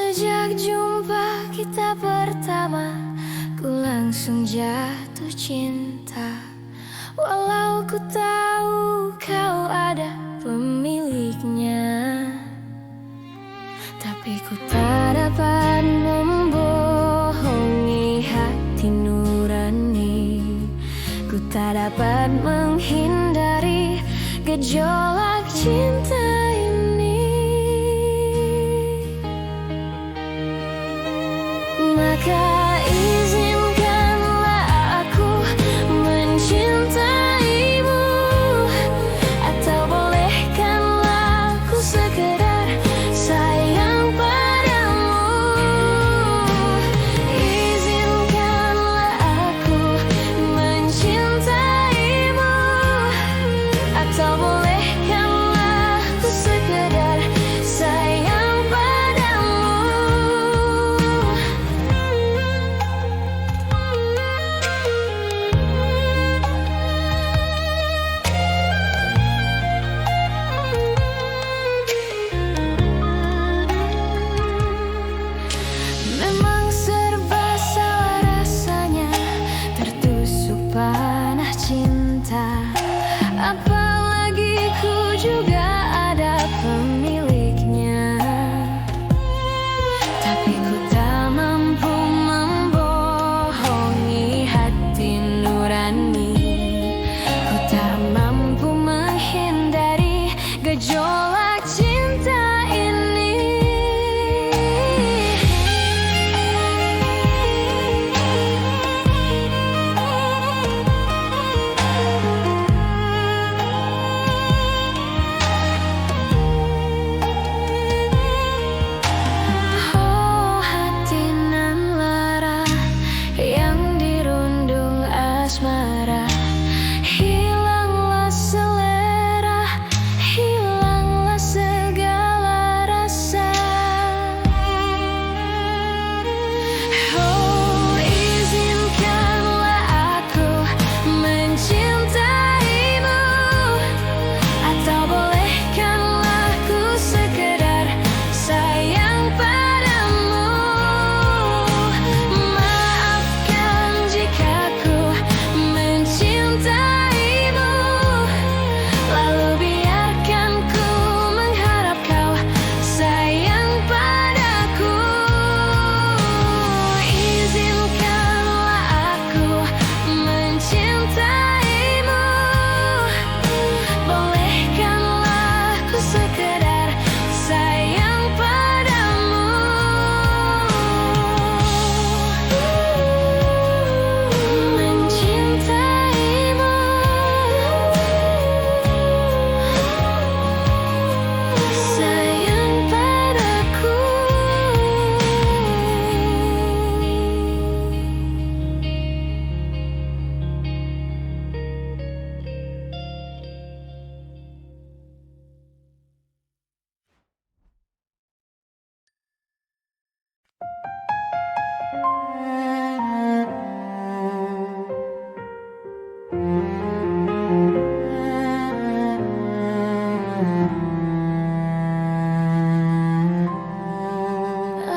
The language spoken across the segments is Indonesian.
Sejak jumpa kita pertama, ku langsung jatuh cinta. Walau ku tahu kau ada pemiliknya, tapi ku tak dapat membohongi hati nurani. Ku tak dapat menghindari gejolak cinta ini. Maka izinkanlah aku mencintaimu, atau bolehkanlah aku sekedar sayang padamu. Izinkanlah aku mencintaimu, atau bolehkanlah aku sekedar sayang padamu. Memang serba salah rasanya tertusuk panah cinta, apalagi ku juga ada pemiliknya. Tapi ku tak mampu membohongi hati nurani. Ku tak mampu menghindari gejolak cinta ini. Oh hati nan lara yang dirundung asmara, hilanglah selera, hilanglah segala rasa. Oh izinkanlah aku mencintaimu, atau bolehkanlah ku sekedar sayang padamu. Maafkan jika ku mencintaimu, lalu biarkan ku mengharap kau sayang padaku. Izinkanlah aku mencintaimu, bolehkanlah ku sekedar sayang padamu. Mencintaimu, sayang padaku.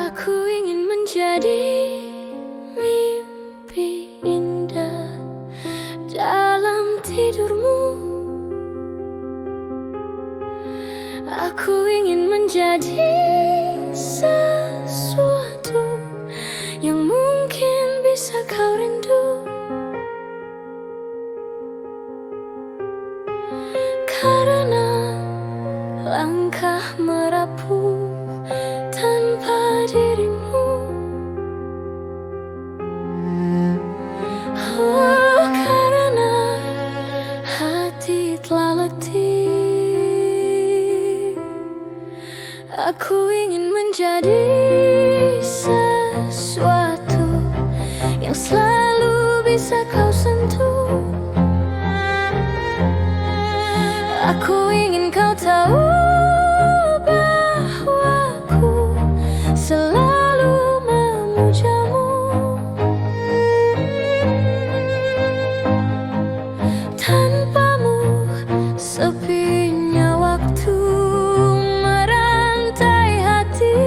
Aku ingin menjadi mimpi indah dalam tidurmu. Aku ingin menjadi sesuatu yang mungkin bisa kau rindu, karena langkah merapuh tanpa dirimu. Oh, karena hati telah letih. Aku ingin menjadi sesuatu yang selalu bisa kau sentuh. Aku ingin kau tahu bahwa aku selalu memujamu. Tanpamu sepinya waktu merantai hati.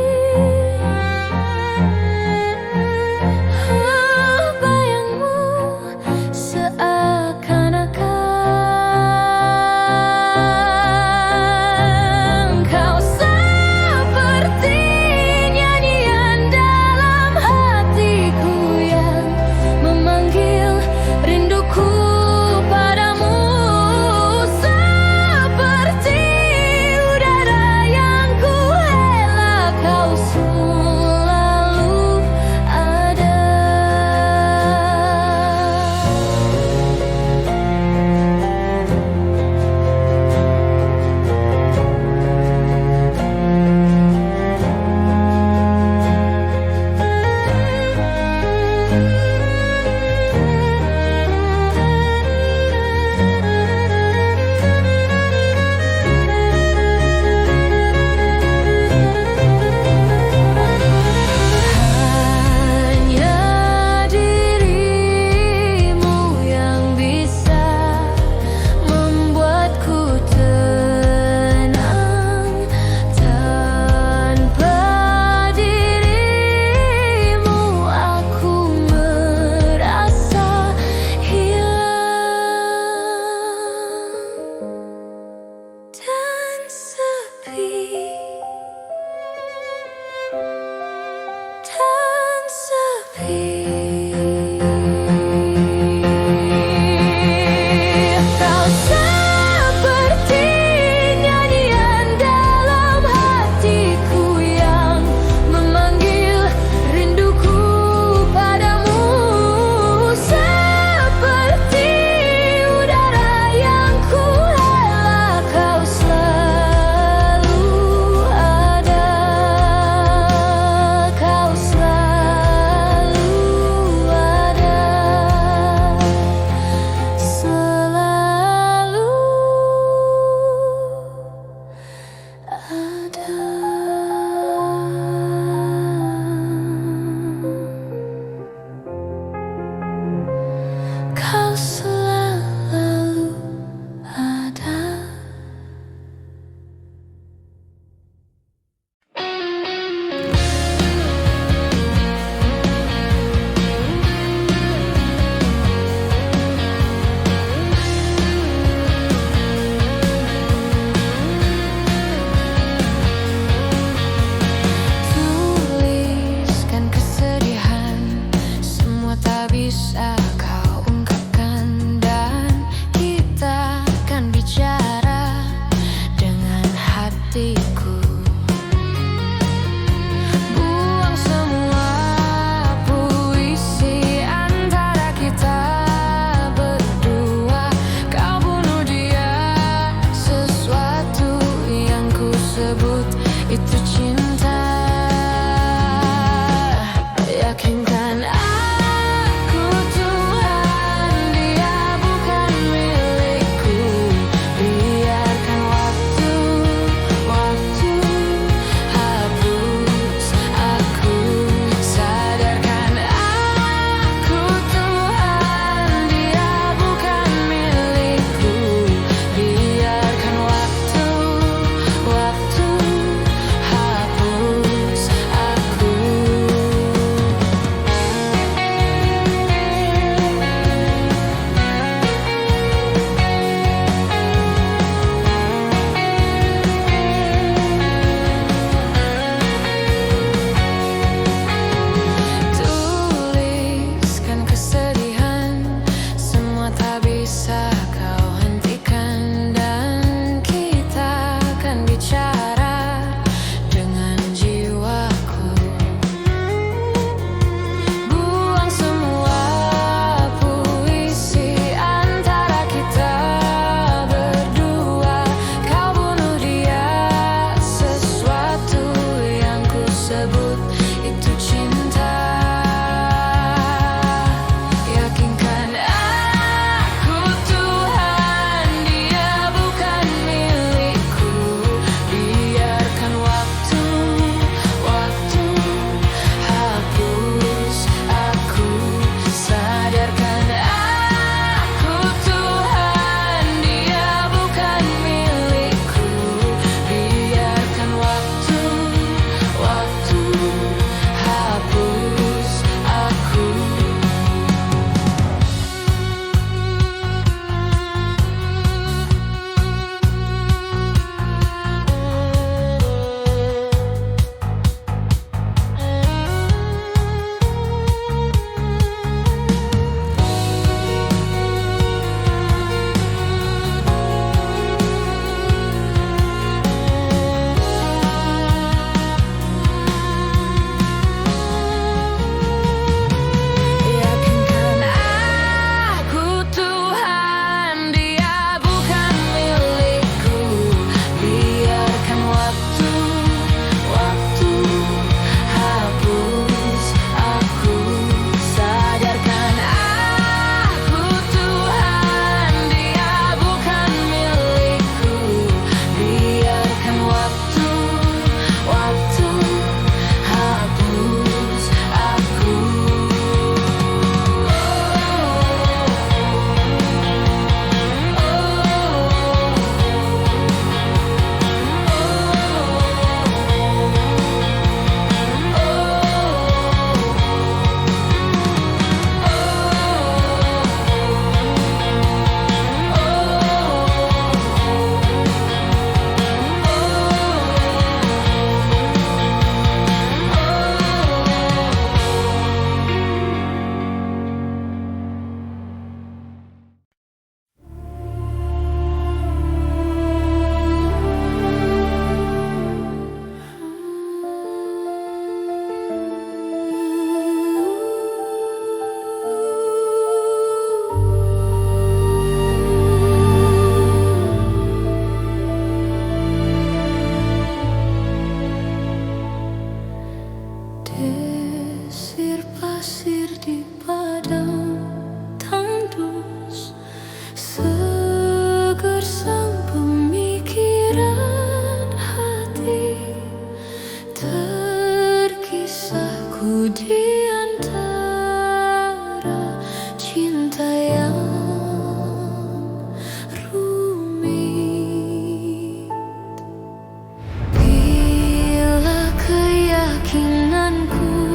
itu cinta. Yakinkan aku Tuhan, dia bukan milikku. Biarkan waktu hapus aku. Sadarkan aku Tuhan, dia bukan milikku. Biarkan waktu hapus aku. Yakinkan aku Tuhan, dia bukan milikku. Biarkan waktu hapus aku. Sadarkan aku Tuhan, dia bukan milikku. Biarkan waktu hapus aku. Desir pasir di padang tandus, seger sang pemikiran hati. Terkisahku di antara cinta yang rumit. Bila keyakinanku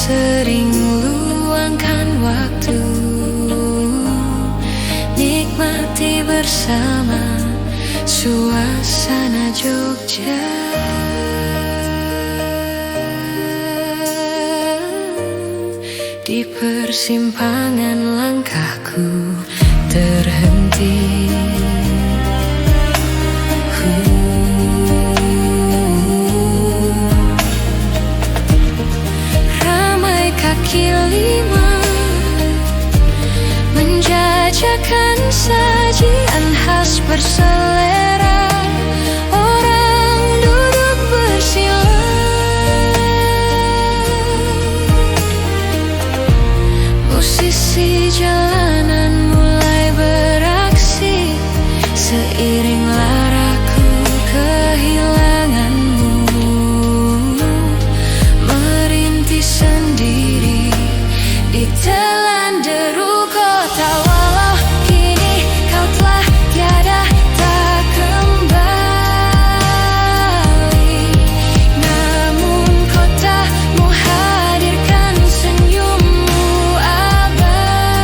sering luangkan waktu, nikmati bersama suasana Jogja. Di persimpangan langkahku terhenti. Ramai kaki lima menjajakan sajian khas berselera. Orang duduk bersila, musisi jalanan mulai beraksi. Seiring laraku kehilanganmu, merintih sendiri di telan deru kota. Walau kini kau telah tiada tak kembali, namun kotamu hadirkan senyummu abadi.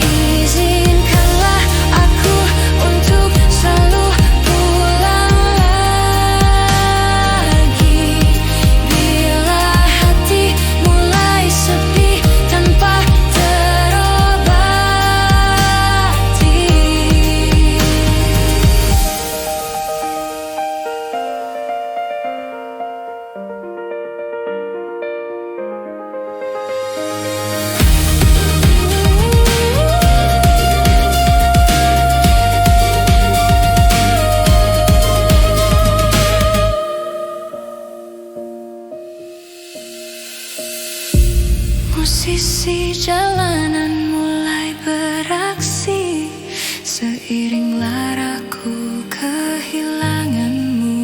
Izinkanlah aku untuk selalu pulang lagi bila hati mulai sepi tanpa terobati. Musisi jalanan mulai beraksi. Seiring laraku kehilanganmu,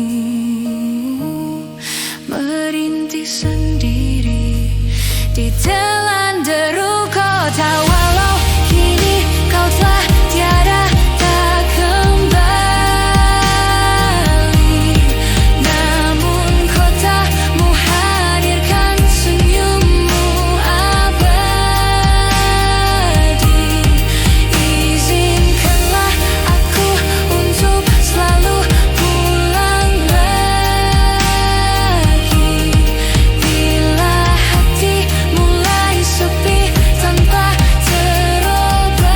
merintih sendiri di telan deru kota. Walau kini kau telah tiada tak kembali, namun kotamu hadirkan senyummu abadi. Izinkanlah aku untuk selalu pulang lagi bila hati mulai sepi tanpa terobati.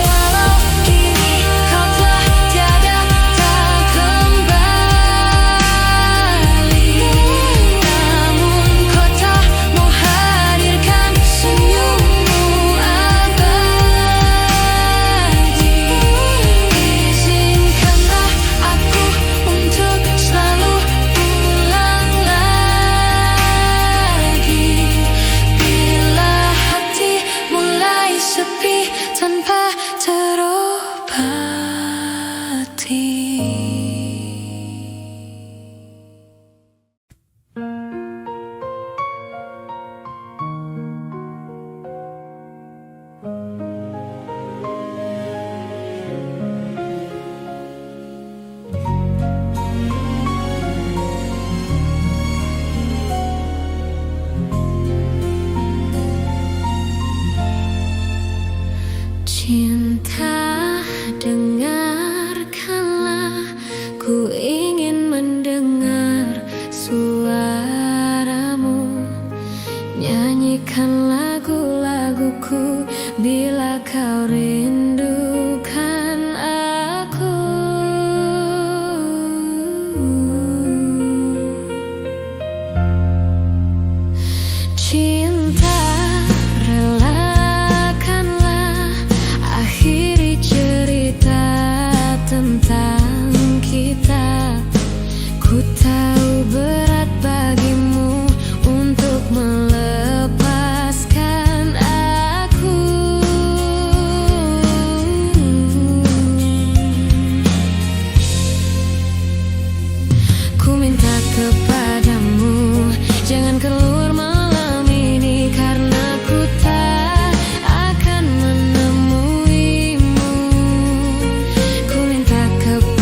Walau kini kau telah tiada tak kembali, namun kotamu hadirkan senyummu abadi. Izinkanlah aku untuk selalu pulang lagi bila hati mulai sepi tanpa terobati. Cinta, dengarkanlah, ku ingin mendengar suaramu. Nyanyikan lagu-laguku bila kau rindukan aku. Cinta, relakanlah akhiri cerita tentang kita. Ku tahu berat bagimu untuk melepaskan aku. Ku minta kepadamu, jangan keluar malam ini karena ku tak akan menemuimu. Ku minta kepadamu,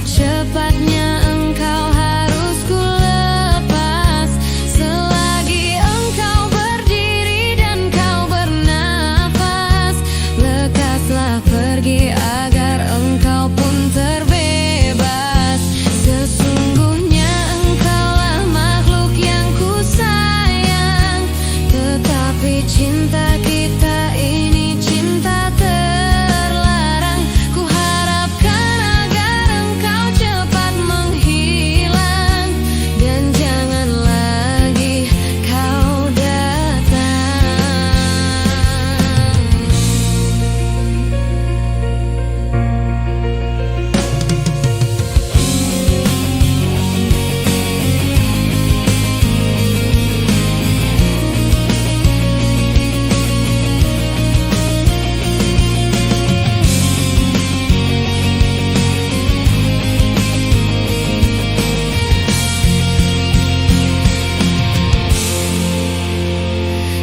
secepatnya engkau harus ku lepas. Selagi engkau berdiri dan kau bernafas, lekaslah pergi agar engkau pun terbebas. Sesungguhnya engkaulah makhluk yang ku sayang, tetapi cinta kita ini cinta terlarang. Ku harapkan agar engkau cepat menghilang dan jangan lagi kau datang.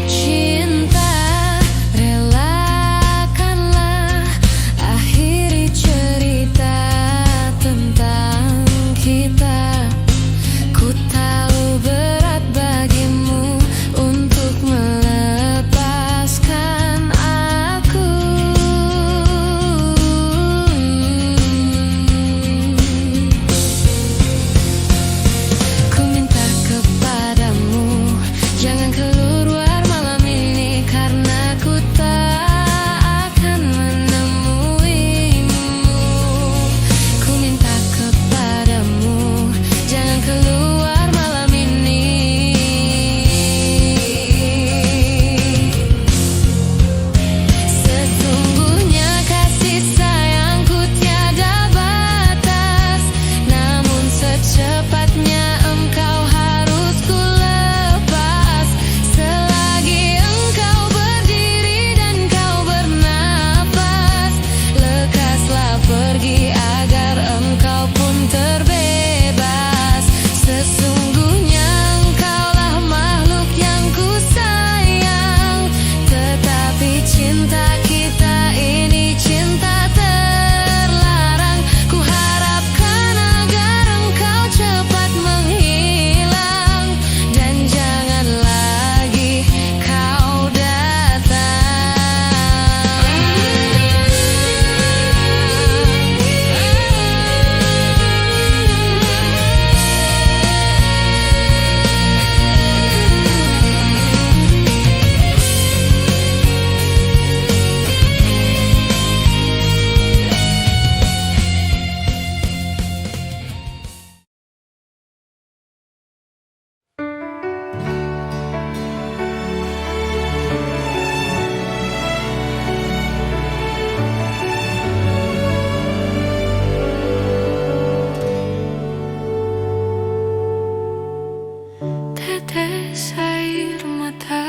Cinta, relakanlah akhiri cerita tentang kita. Ku tahu berat bagimu untuk melepaskan aku. Ku minta kepadamu, jangan keluar malam ini, karena ku tak akan menemuimu. Ku minta kepadamu, jangan keluar malam ini. Sesungguhnya kasih sayangku tiada batas, namun secepatnya engkau harus ku lepas. Selagi engkau berdiri dan kau bernafas, lekaslah pergi agar engkau pun terbebas. Sesungguhnya engkaulah makhluk yang ku sayang, tetapi cinta kita ini cinta terlarang. Ku harapkan agar engkau cepat menghilang dan jangan lagi kau tetes air mata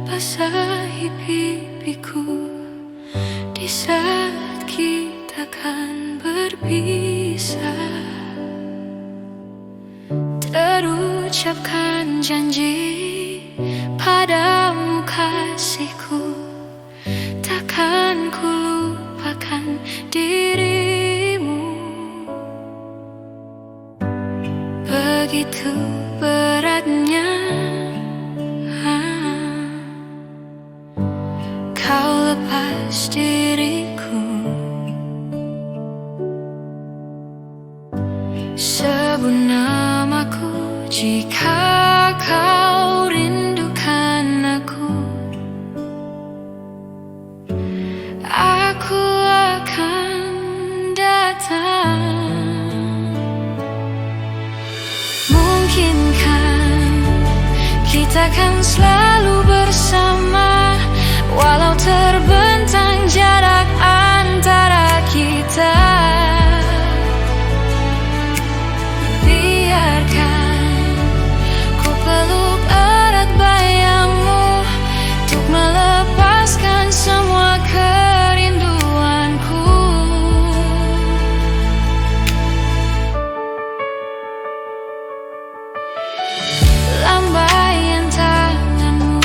basahi pipiku di saat kita kan berpisah. Terucapkan janji padamu kasihku, takkan ku lupakan dirimu. Begitu beratnya kau lepas diriku. Sebut namaku jika kau rindukan aku. Aku akan datang. Mungkinkan kita kan selalu bersama, walau terbentang jarak antara kita. Biarkan ku peluk erat bayangmu untuk melepaskan semua kerinduanku. Lambaian tanganmu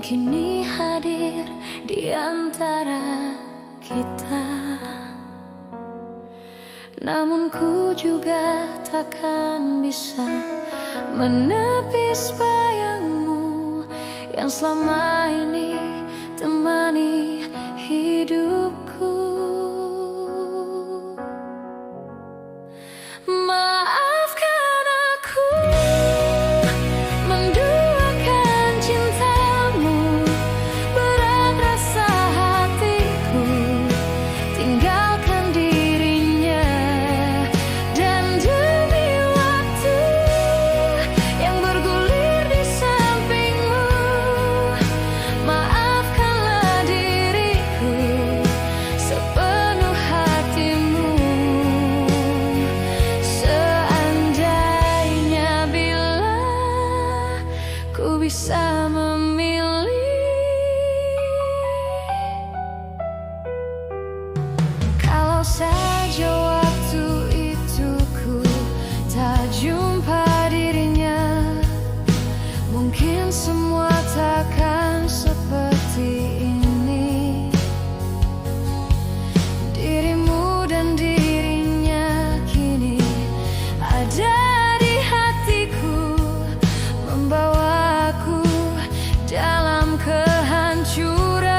kini hadir di antara kita. Namun ku juga takkan bisa menepis bayangmu yang selama ini temani hidupku. Maafkan aku menduakan cintamu, berat rasa hatiku tinggalkan dirinya. Dan demi waktu yang bergulir di sampingmu, maafkanlah diriku sepenuh hatimu. Seandainya bila ku bisa memilih, kalau saja waktu itu ku tak jumpa dirinya, mungkin semua takkan seperti ini. Dirimu dan dirinya kini ada di hatiku, membawaku dalam kehancuran.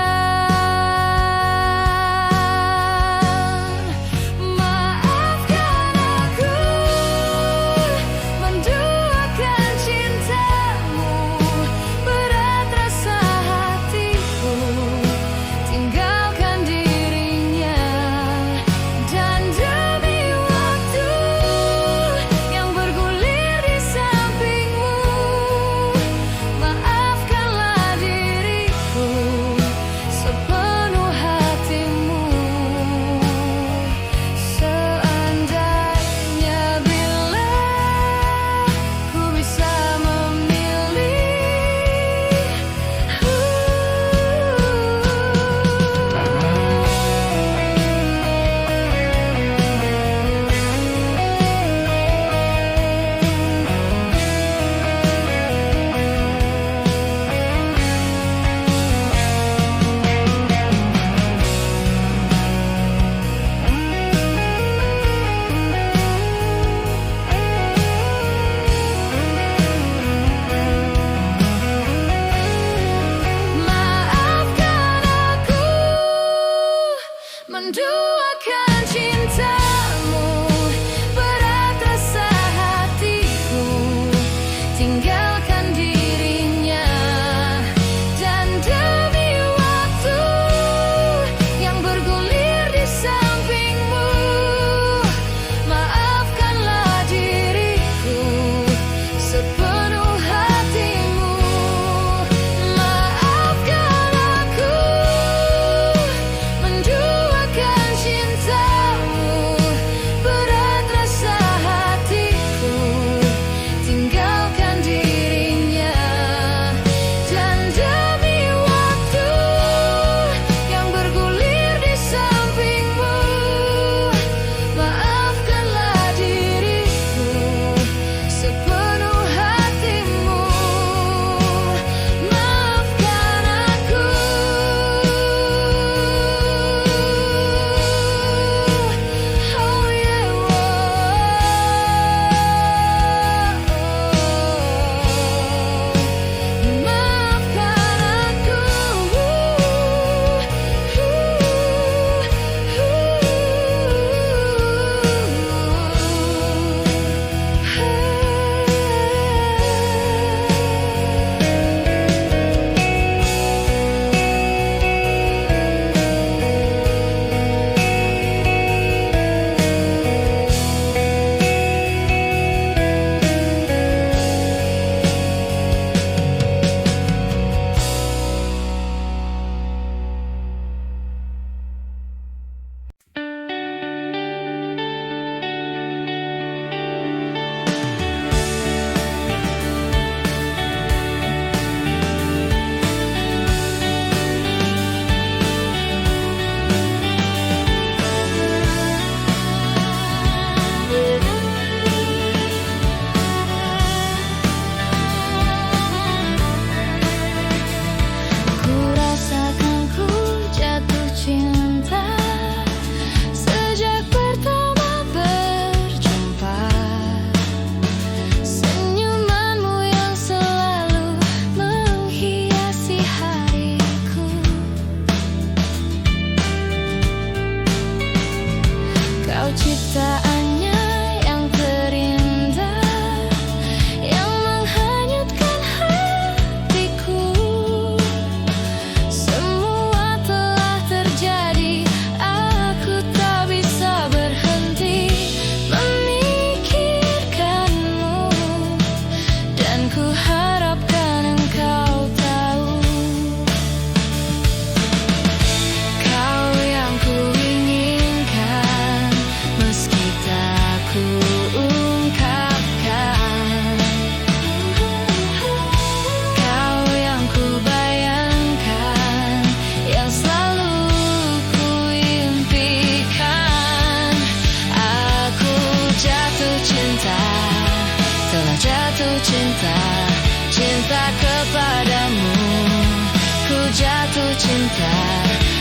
jatuh cinta.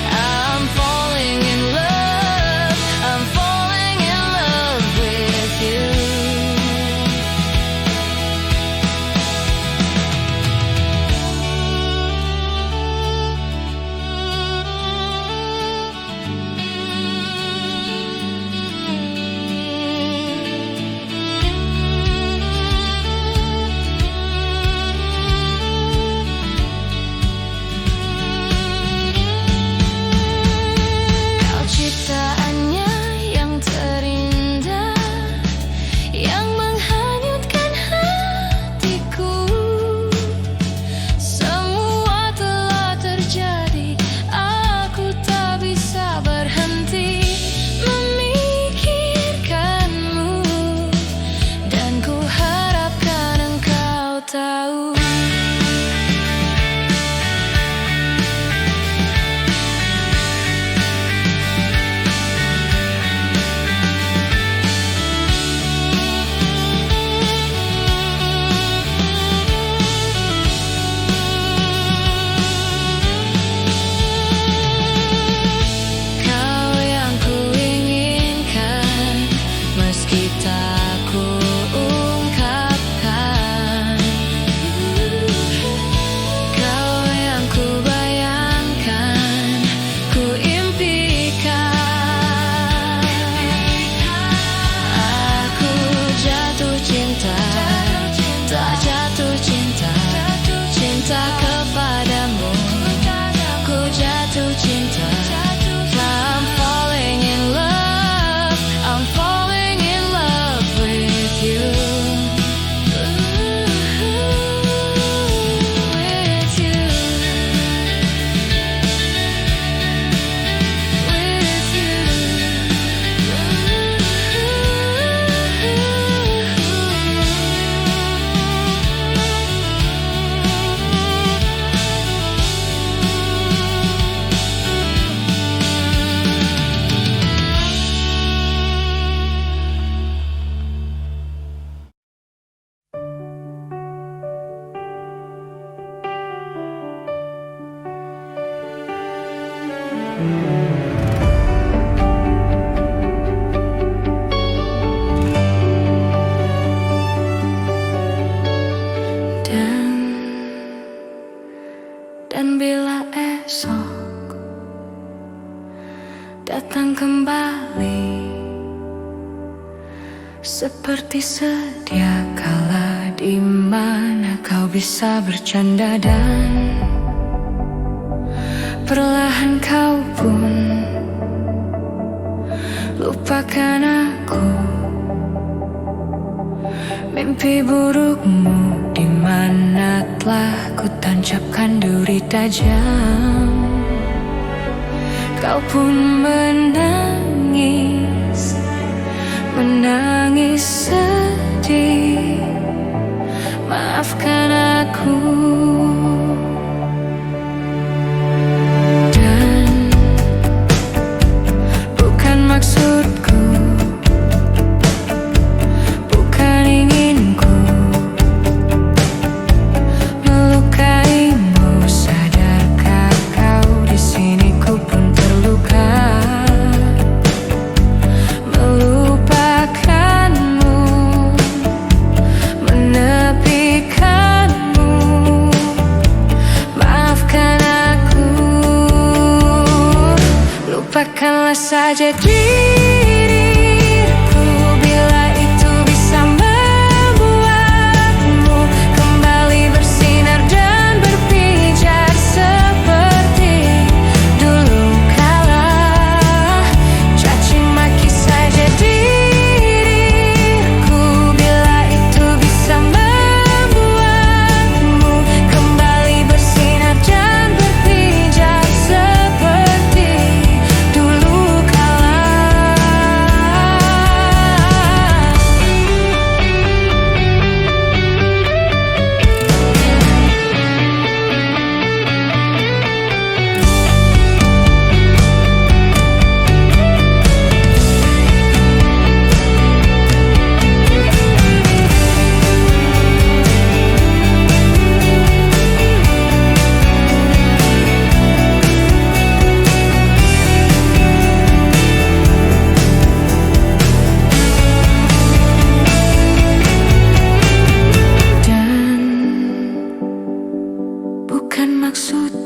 I'm falling in love, I'm falling in love with you. Ciptaannya yang terindah, yang menghanyutkan hatiku. Semua telah terjadi, aku tak bisa berhenti memikirkanmu, dan ku harapkan engkau tahu. Cinta kepadamu, ku jatuh cinta. I'm falling in love, I'm falling in love with you. With you, with you. Dan bila esok datang kembali seperti sedia kala, di mana kau bisa bercanda dan perlahan kau pun lupakan aku. Mimpi burukmu di mana telah ku tancapkan duri tajam, kau pun menangis, menangis sedih. Maafkan aku. Dan bukan maksudku, bukan inginku melukaimu. Sadarkah kau di sini ku pun terluka, melupakanmu, menepikanmu. Maafkan aku, lupakanlah saja diriku bila itu bisa membuatmu kembali bersinar dan berpijar seperti dulu kala. Caci maki saja diriku bila itu bisa membuatmu kembali bersinar dan berpijar seperti dulu kala.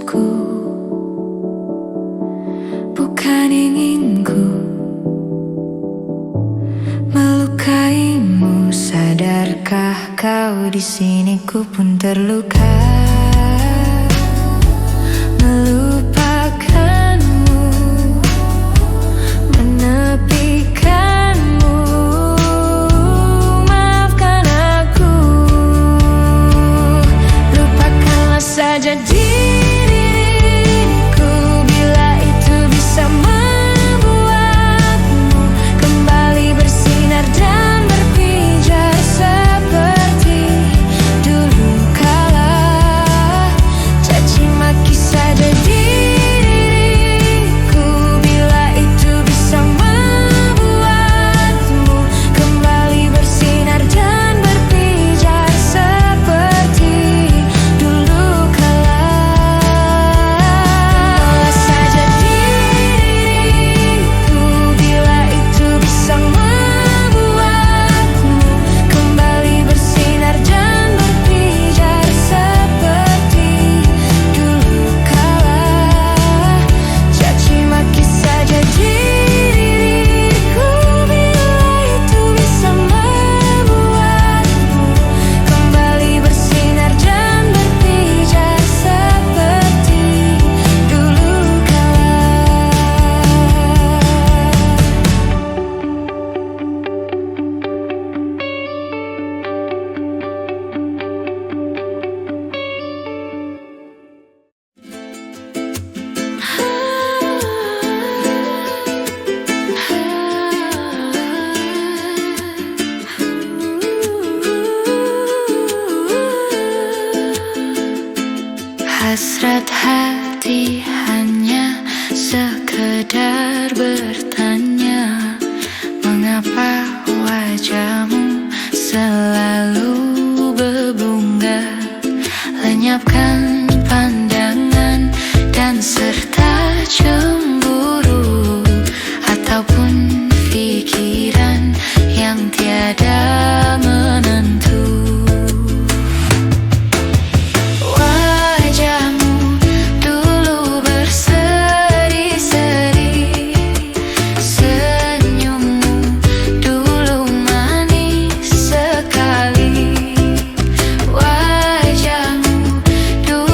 maksudku, bukan inginku melukaimu. Sadarkah kau di sini ku pun terluka, melupakanmu, menepikanmu. Maafkan aku, lupakanlah saja diriku bila itu bisa membuatmu kembali bersinar dan berpijar seperti dulu kala. Caci maki saja diriku bila itu bisa membuatmu kembali bersinar dan berpijar seperti dulu kala. Tolak saja diriku bila itu bisa membuatmu kembali bersinar dan berpijar seperti dulu kala. Caci maki saja diriku bila itu bisa membuatmu kembali bersinar dan berpijar seperti dulu kala. Hasrat hati hanya sekedar bertanya, mengapa wajahmu selalu berbunga? Lenyapkan pandangan dan serta cemburu ataupun pikiran yang tiada menentu. Wajahmu dulu berseri-seri, senyummu dulu manis sekali. Wajahmu dulu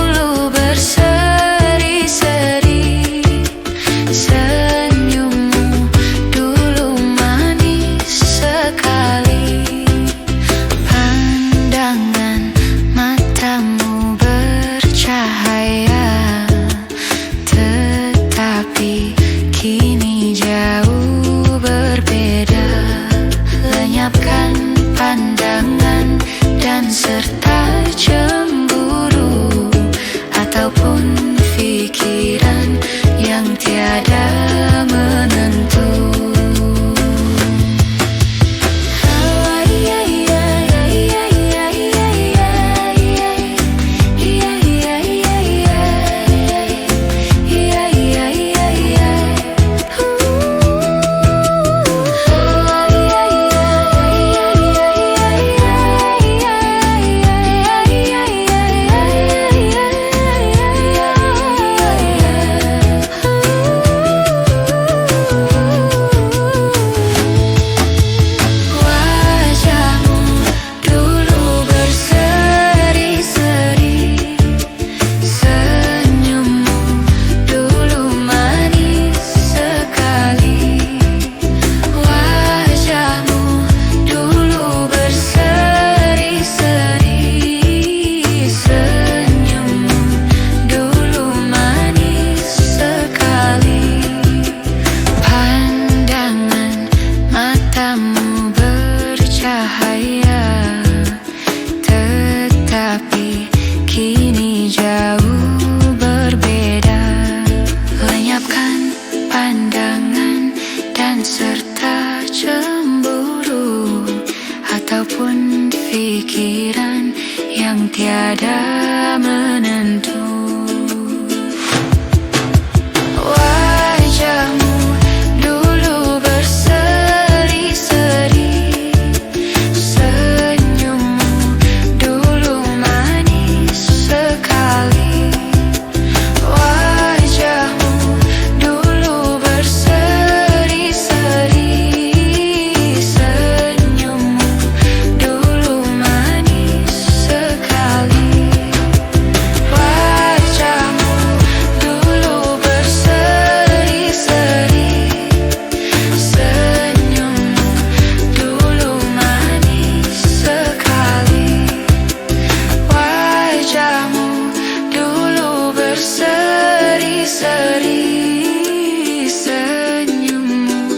Sedih senyummu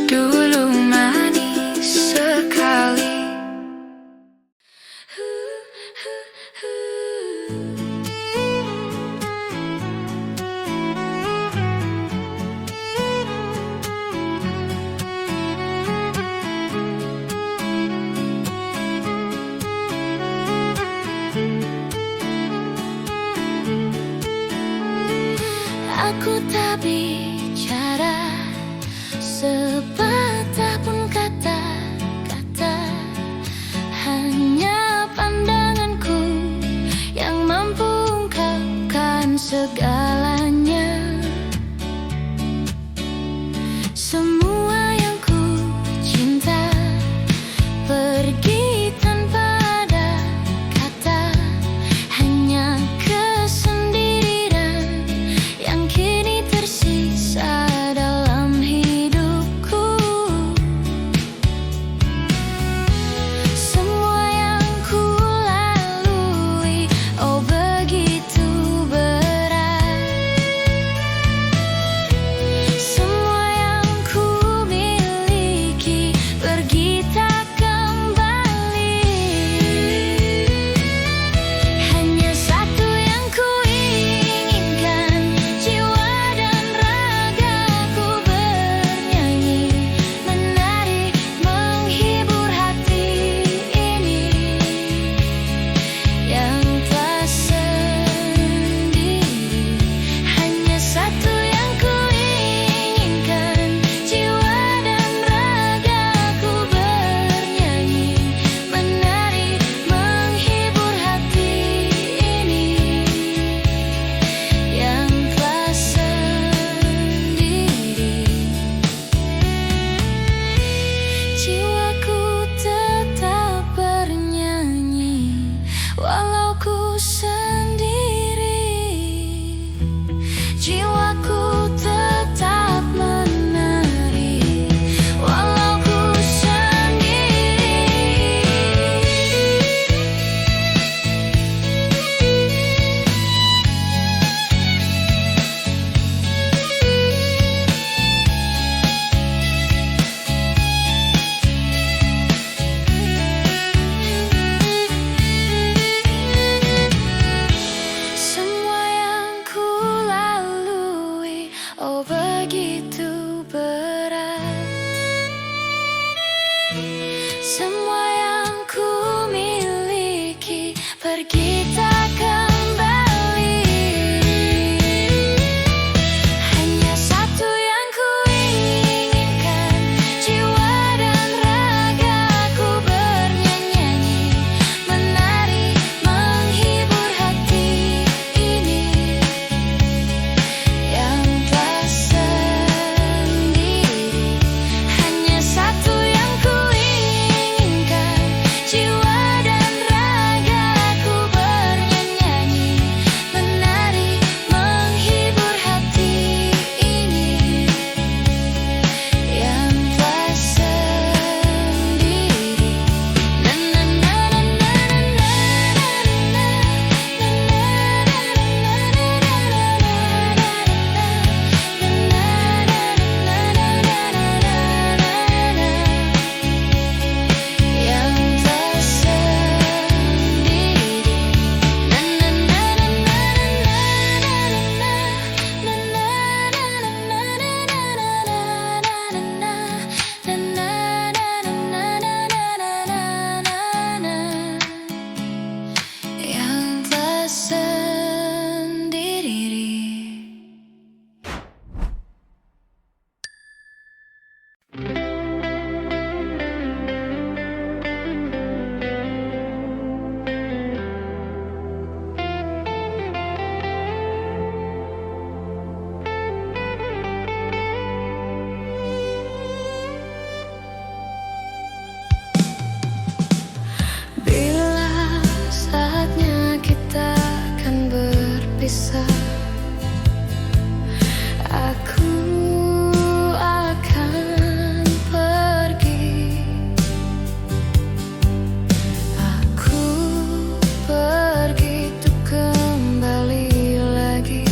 dulu manis sekali. Aku tak bicara sepatah pun kata-kata, hanya pandanganku yang mampu ungkapkan segalanya. Semua yang ku cinta pergi tanpa ada kata, hanya kesendirian yang kini tersisa dalam hidupku. Semua yang ku lalui, oh begitu berat. Semua yang ku miliki pergi tak kembali. Hanya satu yang ku inginkan, jiwa dan ragaku bernyanyi, menari, menghibur hati ini yang telah sendiri. Hanya satu yang ku inginkan, jiwa dan ragaku bernyanyi, menari, menghibur hati ini yang telah sendiri. Jiwaku tetap bernyanyi walau ku sendiri. Jiwaku tetap menari walau ku sendiri. Semua yang ku lalui, oh begitu berat. Semua yang ku miliki pergi tak kembali. Hanya satu yang ku inginkan, jiwa dan ragaku bernyanyi, menari, menghibur hati ini yang telah sendiri. Hanya satu yang ku inginkan, jiwa dan ragaku bernyanyi, menari, menghibur hati ini yang telah sendiri. Na na na na na yang telah bila saatnya kita akan berpisah, aku akan pergi. Aku pergi untuk kembali lagi.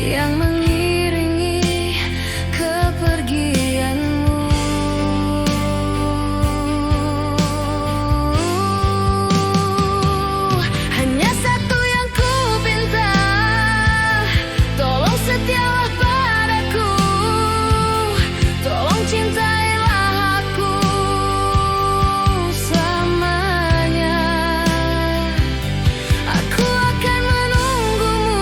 yang mengiringi kepergianmu. Hanya satu yang ku pinta, tolong setialah padaku, tolong cintailah aku selamanya. Aku akan menunggumu,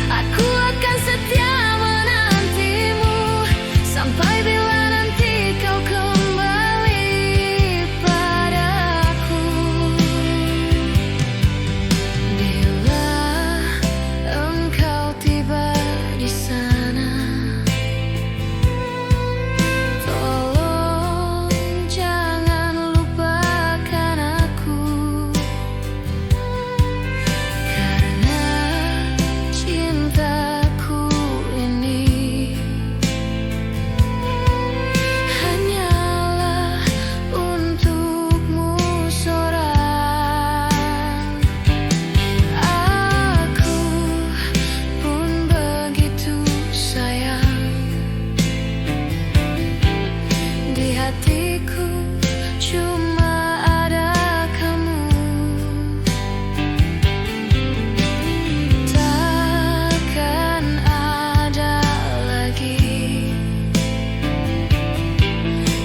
aku akan setia menantimu, sampai bila nanti kau kembali padaku. Bila engkau tiba di sana, tolong jangan lupakan aku, karena cintaku ini hanyalah untukmu seorang. Aku pun begitu sayang, di hatiku cuma ada kamu. Takkan ada lagi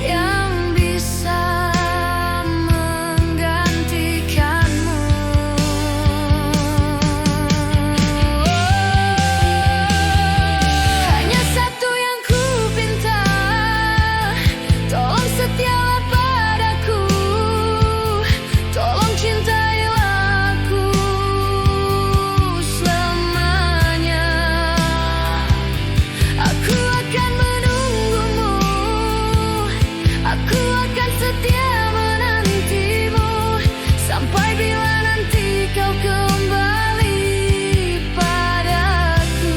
yang bisa menggantikanmu. Hanya satu yang ku pinta, tolong setialah padaku, tolong cintailah aku selamanya. Aku akan menunggumu, aku akan setia menantimu, sampai bila nanti kau kembali padaku.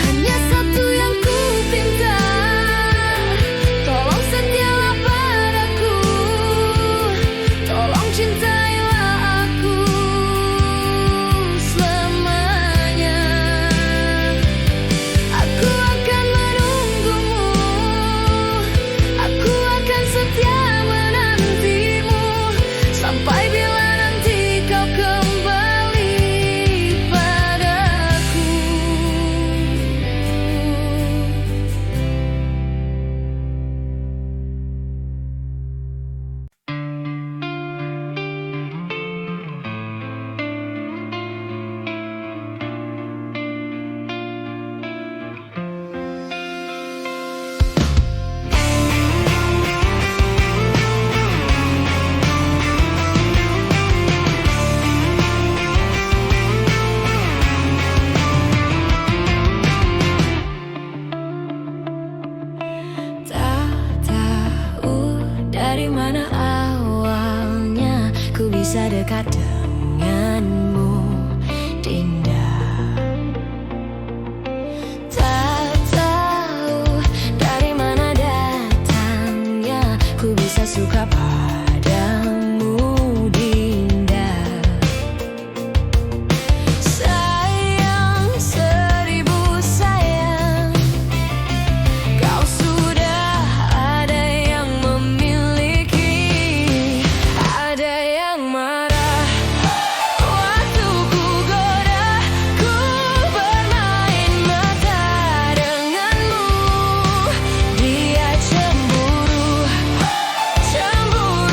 Hanya satu yang ku pinta, tolong setialah padaku, tolong cintailah aku selamanya. Aku akan menunggumu, aku akan setia menantimu, sampai bila nanti kau kembali padaku. Tak tahu dari mana awalnya ku bisa dekat denganmu, Dinda. Tak tahu dari mana datangnya ku bisa suka padamu, Dinda. Sayang, seribu sayang, kau sudah ada yang memiliki, ada yang marah waktu ku goda, ku bermain mata denganmu. Dia cemburu, cemburu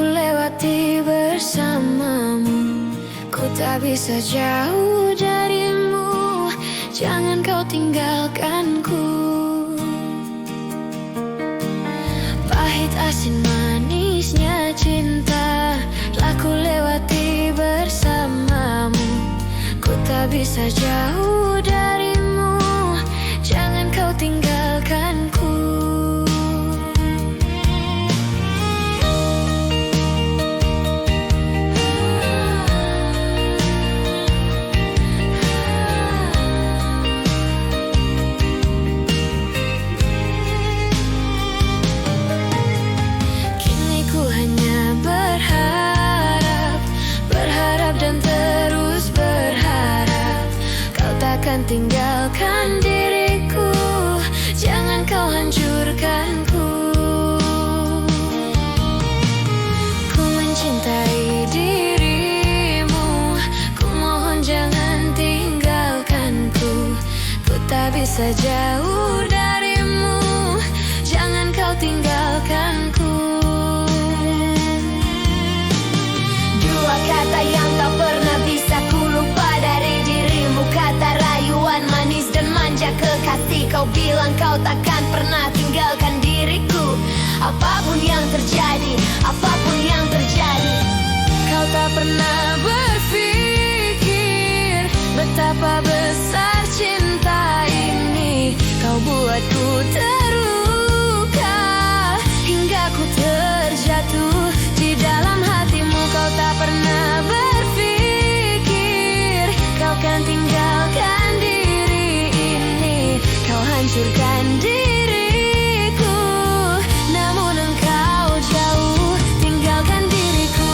ku lewati bersamamu. Ku tak bisa jauh darimu, jangan kau tinggalkanku. Pahit asin manisnya cinta telah ku lewati bersamamu. Ku tak bisa jauh darimu, jangan kau tinggalkanku. Tinggalkan diriku, jangan kau hancurkanku. Ku mencintai dirimu, ku mohon jangan tinggalkanku. Ku tak bisa jauh darimu, jangan kau tinggalkanku. Dua kata yang tak pernah bisa ku lupa dari dirimu, kata rayuan manis dan manja kekasih. Kau bilang kau takkan pernah tinggalkan diriku, apapun yang terjadi, apapun yang terjadi. Kau tak pernah berpikir betapa besar cinta ini. Kau buatku terluka hingga ku terjatuh di dalam hatimu. Kau tak pernah berpikir kau kan tinggalkan diri ini. Kau hancurkan diriku, namun engkau jauh tinggalkan diriku.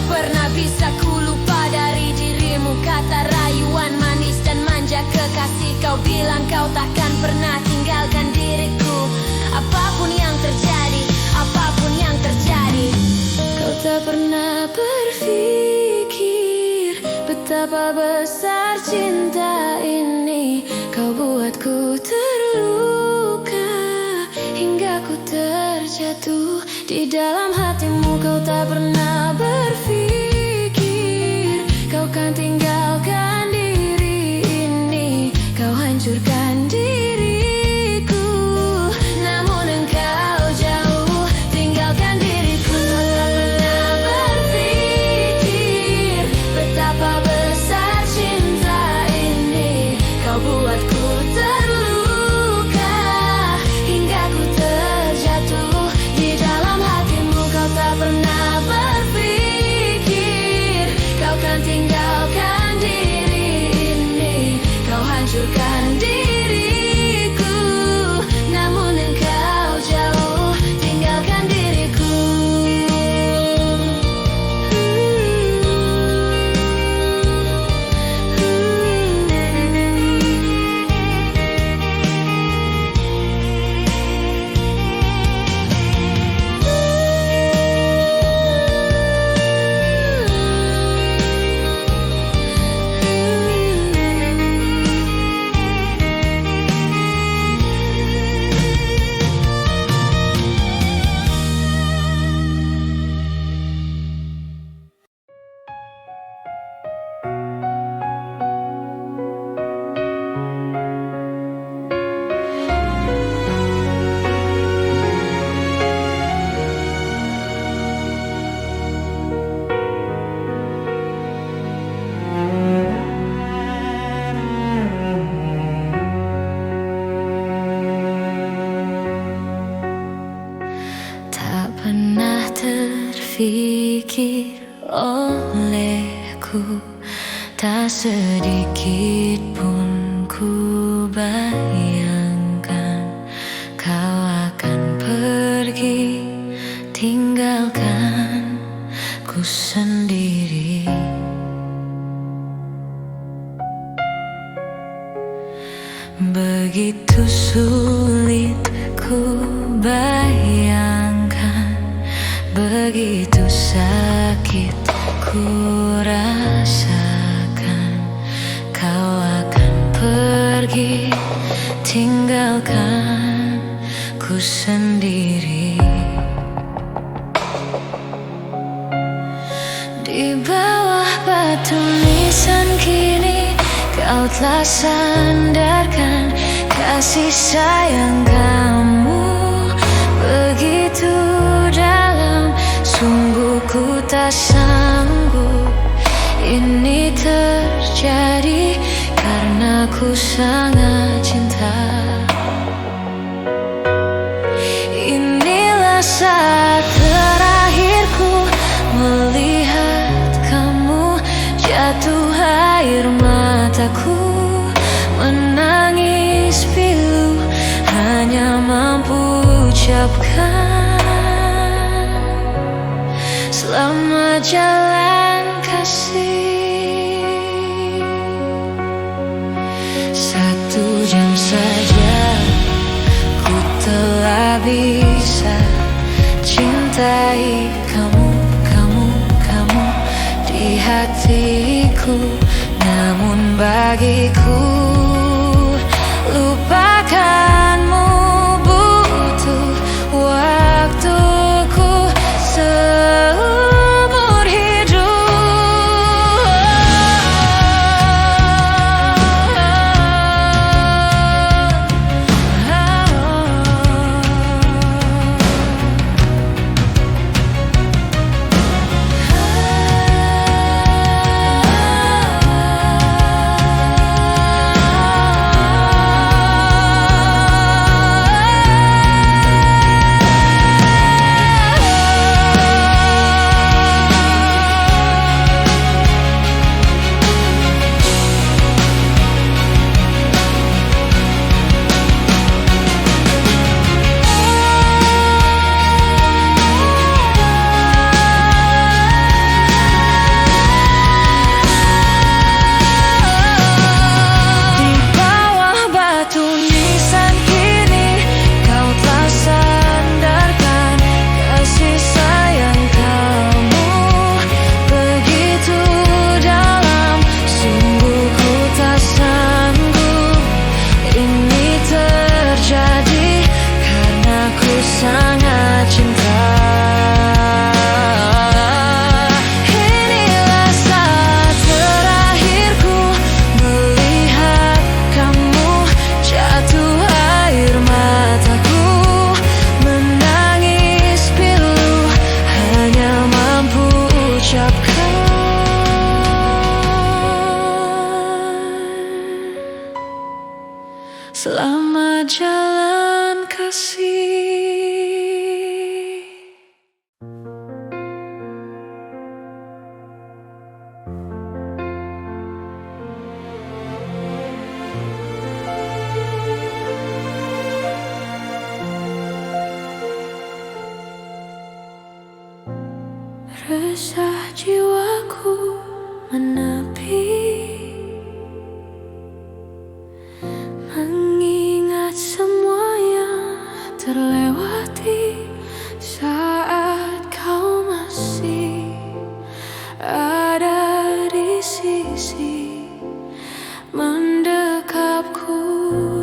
Pernah bisa ku lupa dari dirimu, kata rayuan manis dan manja kekasih. Kau bilang kau takkan pernah tinggalkan diriku, apapun yang terjadi, apapun yang terjadi. Kau tak pernah berpikir betapa besar cinta ini. Kau buatku terluka hingga ku terjatuh di dalam hatimu. Kau tak pernah berpikir kau kan tinggalkan diri ini. Kau hancurkan diriku, namun engkau jauh tinggalkan diriku. Kau tak pernah berpikir betapa besar cinta ini. Kau buatku terluka hingga ku terjatuh di dalam hatimu. Kau tak pernah berpikir kau kan tinggalkan diri ini. Kau hancurkan diriku, namun engkau jauh tinggalkan diriku. terfikir olehku, tak sedikit pun ku bayangkan kau akan pergi tinggalkan ku sendiri. Begitu sulit ku bayangkan, begitu sakit ku rasakan, kau akan pergi tinggalkan ku sendiri. Di bawah batu nisan kini kau telah sandarkan, kasih sayang kamu begitu dalam. Sungguh ku tak sanggup ini terjadi, karena ku sangat cinta. Inilah saat terakhirku melihat kamu, jatuh air mataku menangis pilu, hanya mampu ucapkan selamat jalan kasih. 1 jam saja ku telah bisa cintai kamu, kamu di hatiku. Namun bagiku lupakanmu butuh waktuku seumur hidup. Selamat jalan kasih. Resah jiwaku menepi, mengingat semua yang terlewati saat kau masih ada di sisi, mendekapku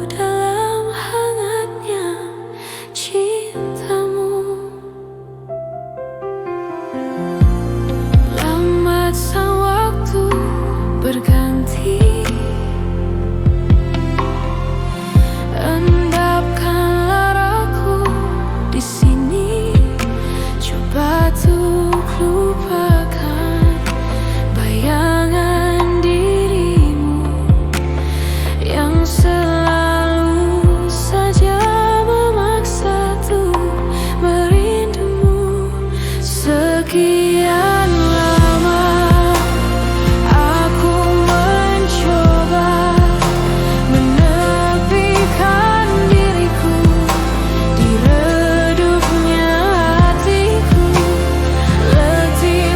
dalam hangatnya cintamu. Lambat sang waktu berganti, endapkanlah aku di sini. Coba untuk lupakan bayangan dirimu yang selalu saja memaksa tuh merindumu. Sekian lama aku mencoba menepikan diriku di redupnya hatiku, letih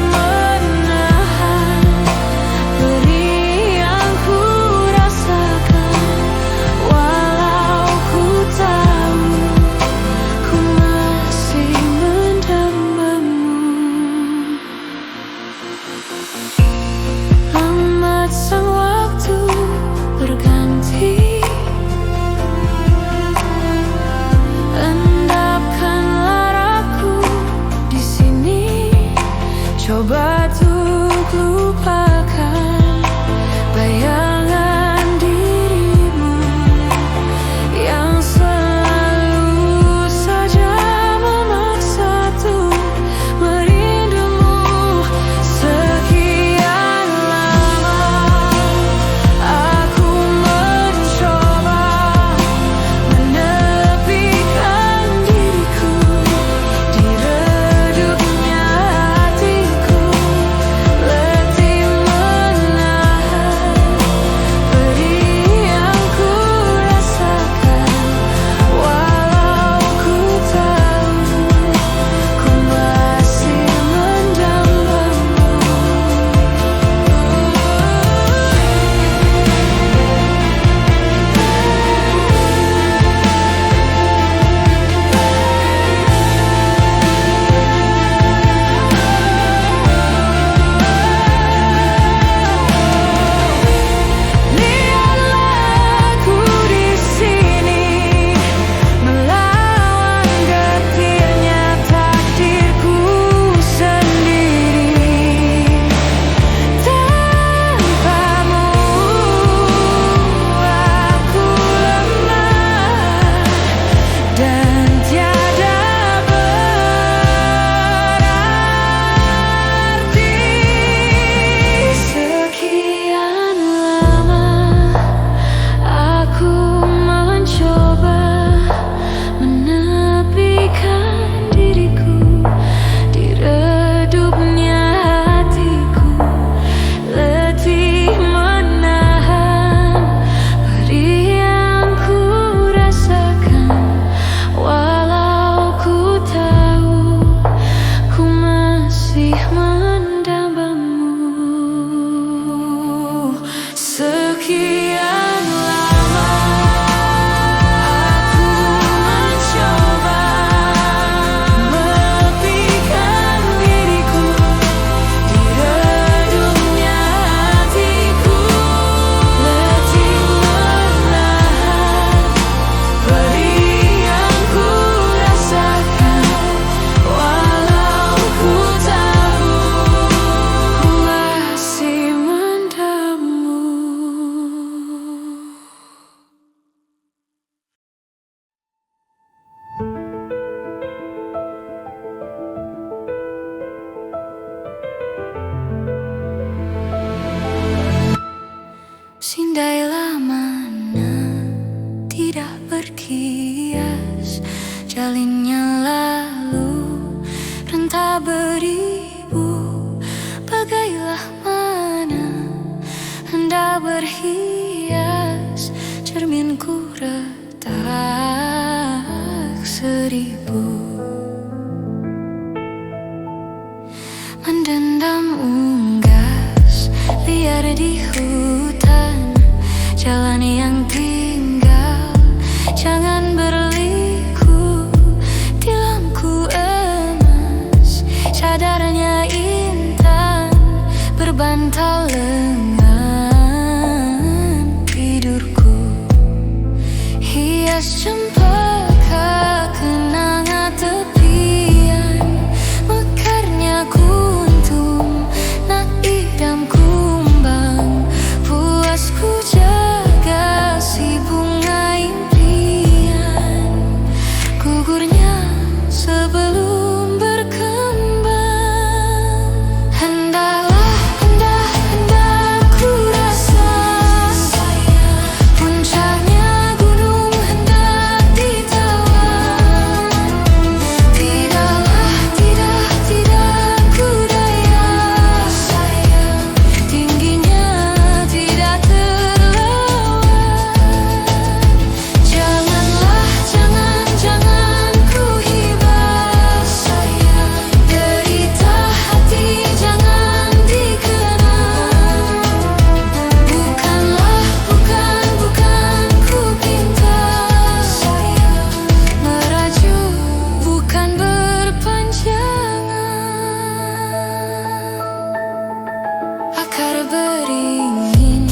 mendendam unggas liar di hutan. Jalan yang tinggal jangan berliku, tilamku emas, cadarnya intan, berbantal lengan tidurku. Hias cempaka kenanga tepian, mekarnya kuntum nak idam kumbang. Puasku jaga si bunga impian, gugurnya sebelum berkembang. Hendaklah, hendak ku rasa puncaknya gunung hendak ditawan. Tidaklah, tidak ku daya sayang, tingginya tidak terlawan. Janganlah, jangan ku hibah sayang, derita hati jangan dikenang. Bukan ku pinta sayang, merajuk bukan berpanjangan. Akar beringin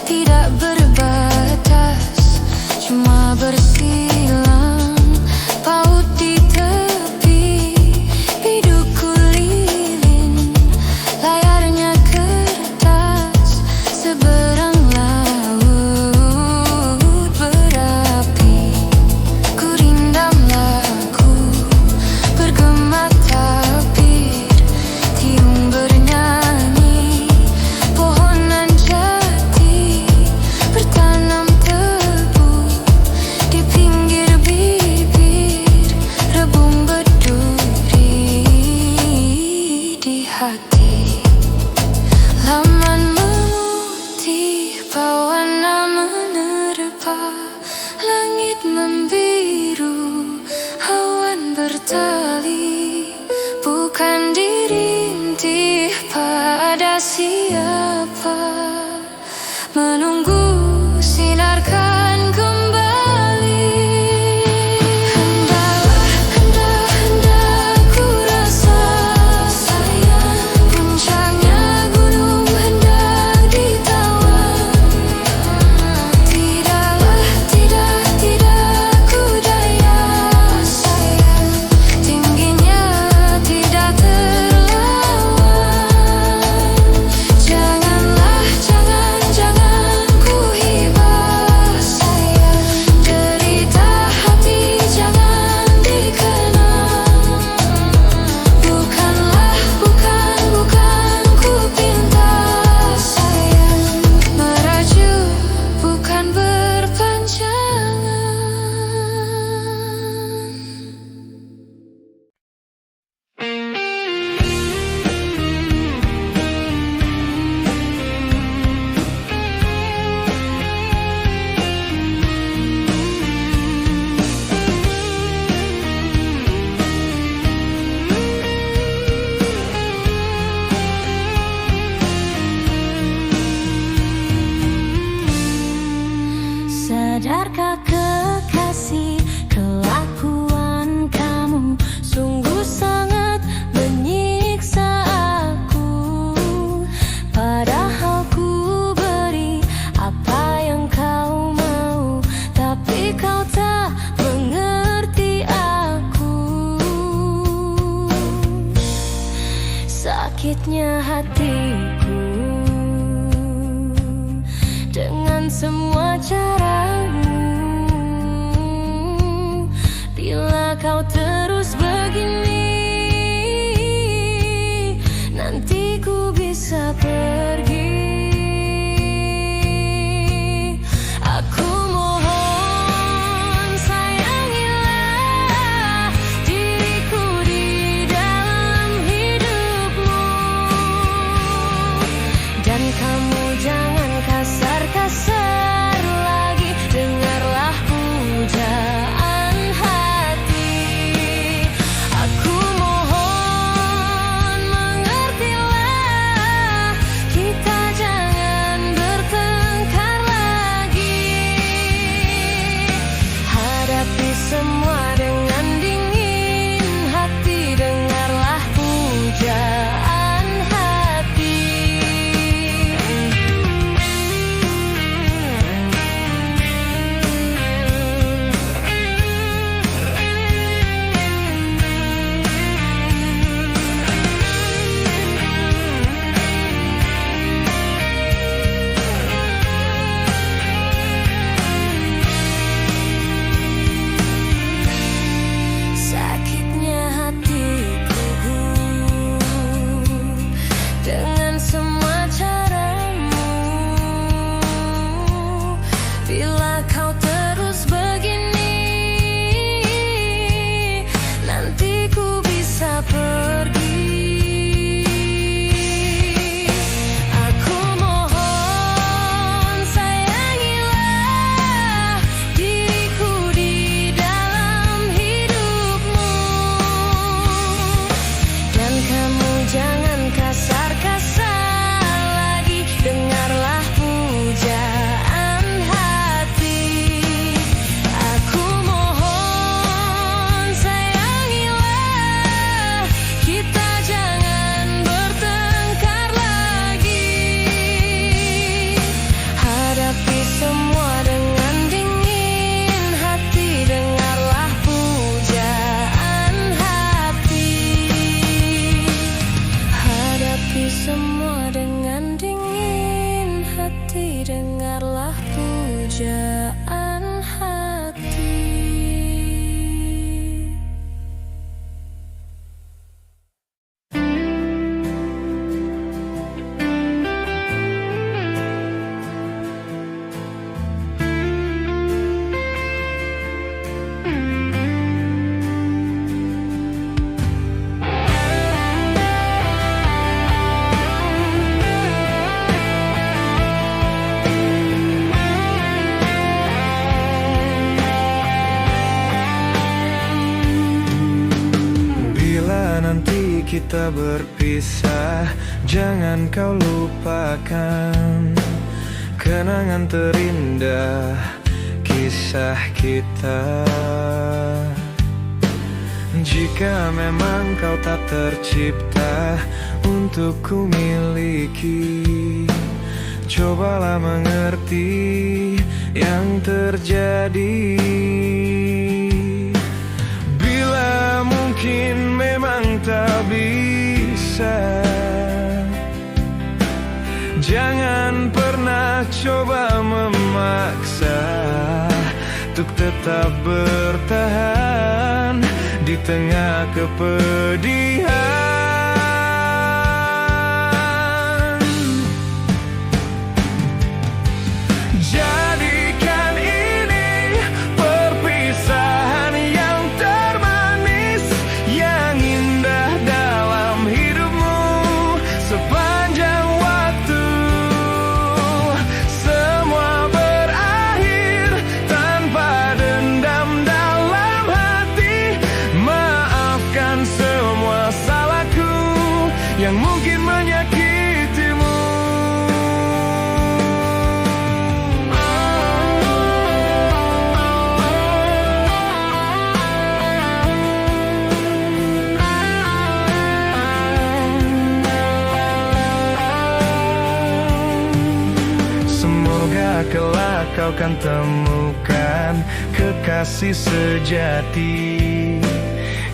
tidak berbatas, cuma bersilang paut di tepi. Hidupku lilin, layarnya kertas, seberang laut berapi. Ku rindam lagu, bergema tapir, tiung bernyanyi. Pohonan jati bertanam tebu di pinggir bibir, rebung berduri di hati. Laman memutih, pewarna menerpa, langit membiru, awan bertali. Bukan dirintih pada siapa, menunggu sinarkan kembali. Hendak ku rasa sayang, puncaknya gunung hendak ditawan. Tidaklah, tidak ku daya sayang, tingginya tidak terlawan. Janganlah, jangan ku hibah sayang, derita hati jangan dikenang. Bukan ku pinta sayang, merajuk bukan berpanjangan. Sadarkah kekasih, kelakuan kamu sungguh sangat menyiksa aku. Padahal ku beri apa yang kau mau, tapi kau tak mengerti aku. Sakitnya hatiku dengan semua caramu. Bila kau terus begini, nanti ku bisa pergi. Aku mohon sayangilah diriku di dalam hidupmu, dan kamu jangan kasar-kasar lagi. Dengarlah pujaan hati. kita berpisah, jangan kau lupakan kenangan terindah kisah kita. Jika memang kau tak tercipta untuk ku miliki, cobalah mengerti yang terjadi. Bila mungkin memang tak bisa, jangan pernah coba memaksa untuk tetap bertahan di tengah kepedihan. Jadikan ini perpisahan yang termanis, yang indah dalam hidupmu sepanjang waktu. Semua berakhir tanpa dendam dalam hati. Maafkan semua salahku yang mungkin menyakitimu. Semoga kelak kau kan temukan kekasih sejati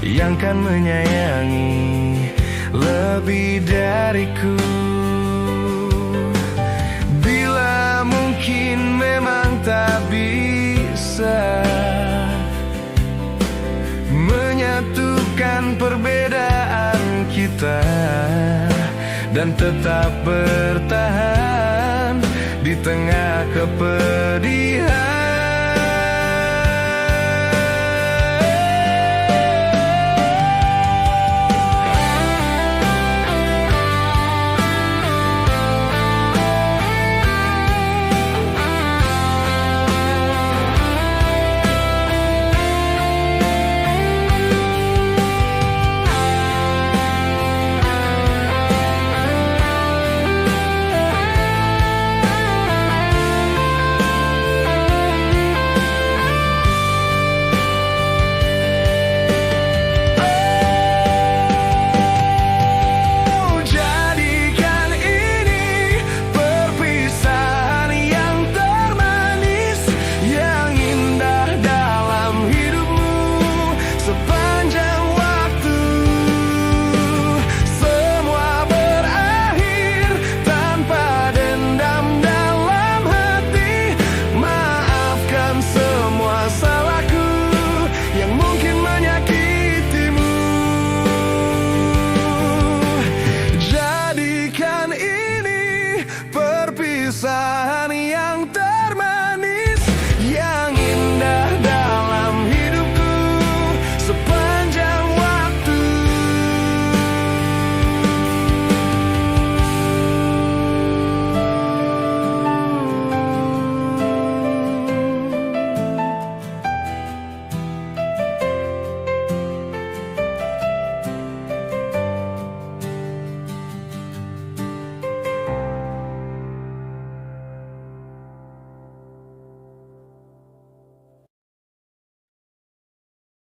yang kan menyayangi lebih dariku. Bila mungkin memang tak bisa menyatukan perbedaan kita dan tetap bertahan di tengah kepedihan.